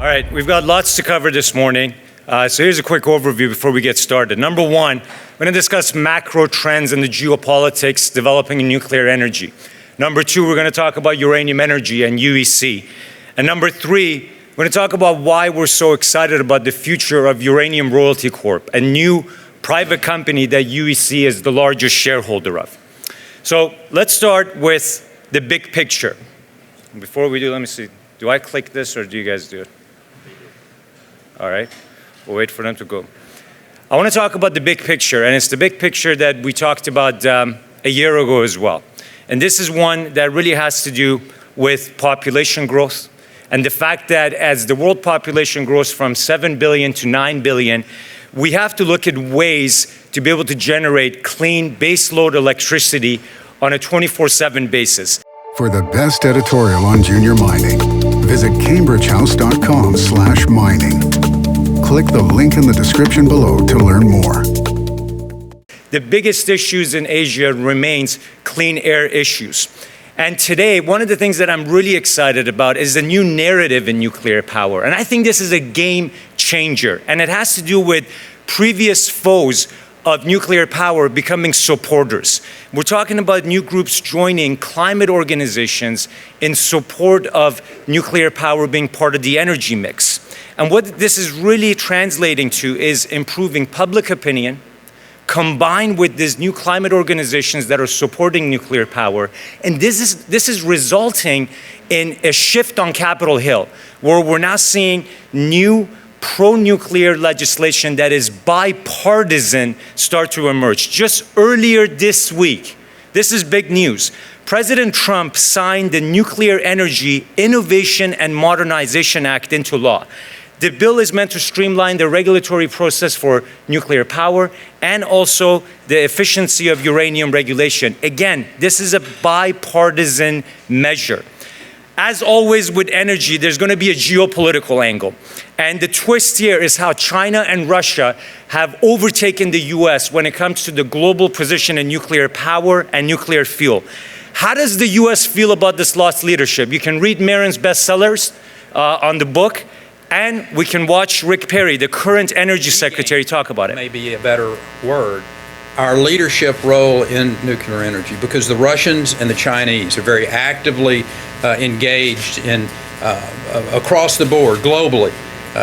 right, we've got lots to cover this morning. So here's a quick overview before we get started. Number one, we're going to discuss macro trends in the geopolitics developing in nuclear energy. Number two, we're going to talk about uranium energy and UEC. And number three, we're going to talk about why we're so excited about the future of Uranium Royalty Corp, a new private company that UEC is the largest shareholder of. So let's start with the big picture. Before we do, let me see. Do I click this or do you guys do it? All right. We'll wait for them to go. I want to talk about the big picture, and it's the big picture that we talked about a year ago as well. And this is one that really has to do with population growth and the fact that as the world population grows from 7 billion to 9 billion, we have to look at ways to be able to generate clean baseload electricity on a 24/7 basis. For the best editorial on junior mining, visit cambridgehouse.com/mining. Click the link in the description below to learn more. The biggest issues in Asia remains clean air issues. And today, one of the things that I'm really excited about is the new narrative in nuclear power. And I think this is a game changer. And it has to do with previous foes of nuclear power becoming supporters. We're talking about new groups joining climate organizations in support of nuclear power being part of the energy mix. And what this is really translating to is improving public opinion, combined with these new climate organizations that are supporting nuclear power. And this is resulting in a shift on Capitol Hill, where we're now seeing new pro-nuclear legislation that is bipartisan start to emerge. Just earlier this week, this is big news, President Trump signed the Nuclear Energy Innovation and Modernization Act into law. The bill is meant to streamline the regulatory process for nuclear power and also the efficiency of uranium regulation. Again, this is a bipartisan measure. As always with energy, there's going to be a geopolitical angle. And the twist here is how China and Russia have overtaken the US when it comes to the global position in nuclear power and nuclear fuel. How does the US feel about this lost leadership? You can read Marin's bestsellers on the book, and we can watch Rick Perry, the current energy secretary, talk about it. Maybe a better word. Our leadership role in nuclear energy, because the Russians and the Chinese are very actively engaged in across the board globally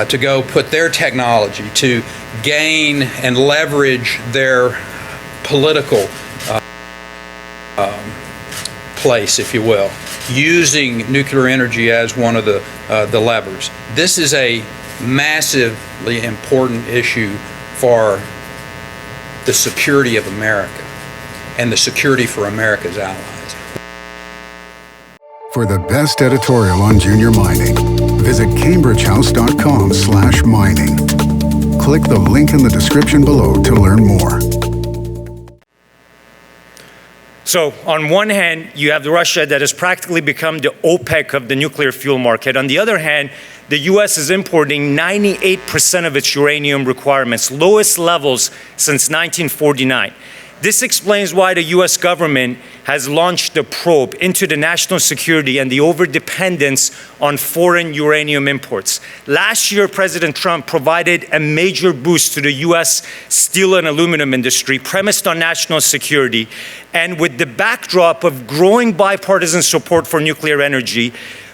to go put their technology to gain and leverage their political place, if you will, using nuclear energy as one of the levers. This is a massively important issue for the security of America and the security for America's allies. For the best editorial on junior mining, visit cambridgehouse.com/mining. Click the link in the description below to learn more. So on one hand, you have Russia that has practically become the OPEC of the nuclear fuel market. On the other hand, the US is importing 98% of its uranium requirements, lowest levels since 1949. This explains why the US government has launched a probe into the national security and the overdependence on foreign uranium imports. Last year, President Trump provided a major boost to the US steel and aluminum industry premised on national security. And with the backdrop of growing bipartisan support for nuclear energy,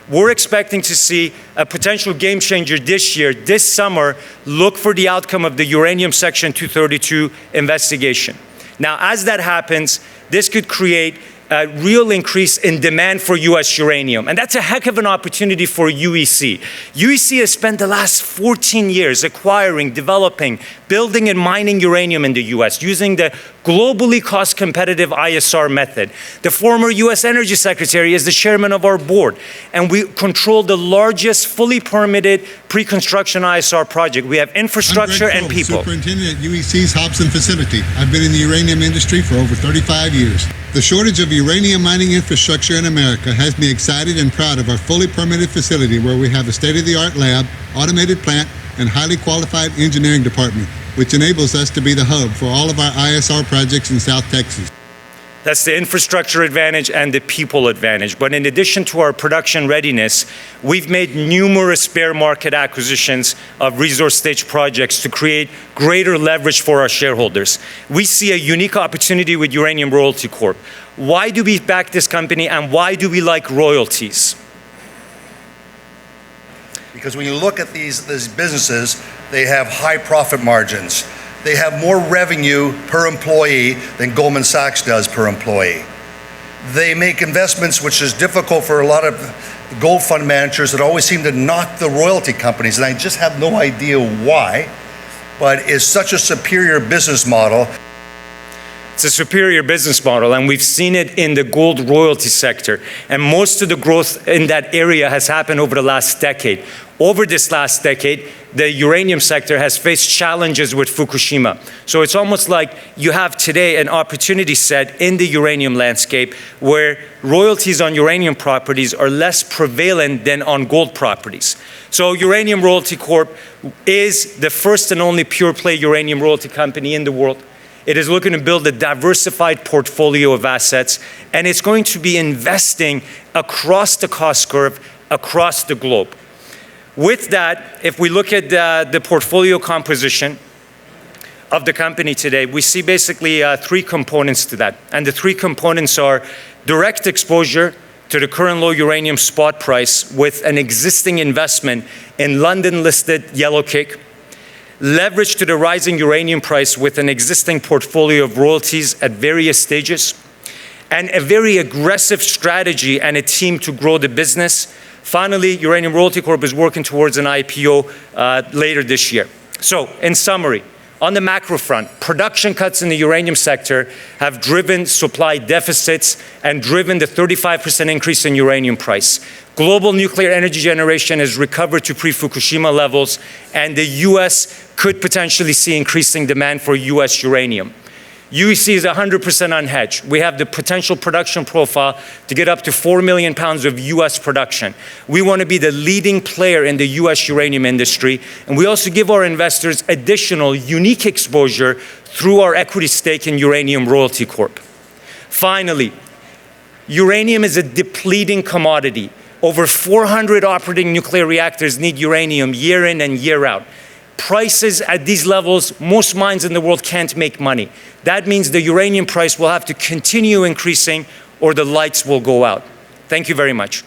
we're expecting to see a potential game changer this year, this summer. Look for the outcome of the Uranium Section 232 investigation. Now, as that happens, this could create a real increase in demand for US uranium. And that's a heck of an opportunity for UEC. UEC has spent the last 14 years acquiring, developing, building and mining uranium in the US using the globally cost-competitive ISR method. The former US Energy Secretary is the chairman of our board, and we control the largest fully permitted pre-construction ISR project. We have infrastructure and people. Superintendent at UEC's Hobson facility. I've been in the uranium industry for over 35 years. The shortage of uranium mining infrastructure in America has me excited and proud of our fully permitted facility, where we have a state-of-the-art lab, automated plant, and highly qualified engineering department, which enables us to be the hub for all of our ISR projects in South Texas. That's the infrastructure advantage and the people advantage. But in addition to our production readiness, we've made numerous bear market acquisitions of resource stage projects to create greater leverage for our shareholders. We see a unique opportunity with Uranium Royalty Corp. Why do we back this company and why do we like royalties? Because when you look at these businesses, they have high profit margins. They have more revenue per employee than Goldman Sachs does per employee. They make investments, which is difficult for a lot of gold fund managers that always seem to knock the royalty companies, and I just have no idea why, but it's such a superior business model. It's a superior business model, and we've seen it in the gold royalty sector. And most of the growth in that area has happened over the last decade. Over this last decade, the uranium sector has faced challenges with Fukushima. So it's almost like you have today an opportunity set in the uranium landscape where royalties on uranium properties are less prevalent than on gold properties. So Uranium Royalty Corp is the first and only pure play uranium royalty company in the world. It is looking to build a diversified portfolio of assets, and it's going to be investing across the cost curve, across the globe. With that, if we look at the portfolio composition of the company today, we see basically three components to that. And the three components are direct exposure to the current low uranium spot price with an existing investment in London-listed Yellowcake, leverage to the rising uranium price with an existing portfolio of royalties at various stages, and a very aggressive strategy and a team to grow the business. Finally, Uranium Royalty Corp is working towards an IPO later this year. So, in summary, on the macro front, production cuts in the uranium sector have driven supply deficits and driven the 35% increase in uranium price. Global nuclear energy generation has recovered to pre-Fukushima levels, and the US could potentially see increasing demand for US uranium. UEC is 100% unhedged. We have the potential production profile to get up to 4 million pounds of US production. We want to be the leading player in the US uranium industry, and we also give our investors additional unique exposure through our equity stake in Uranium Royalty Corp. Finally, uranium is a depleting commodity. Over 400 operating nuclear reactors need uranium year in and year out. Prices at these levels, most mines in the world can't make money. That means the uranium price will have to continue increasing or the lights will go out. Thank you very much.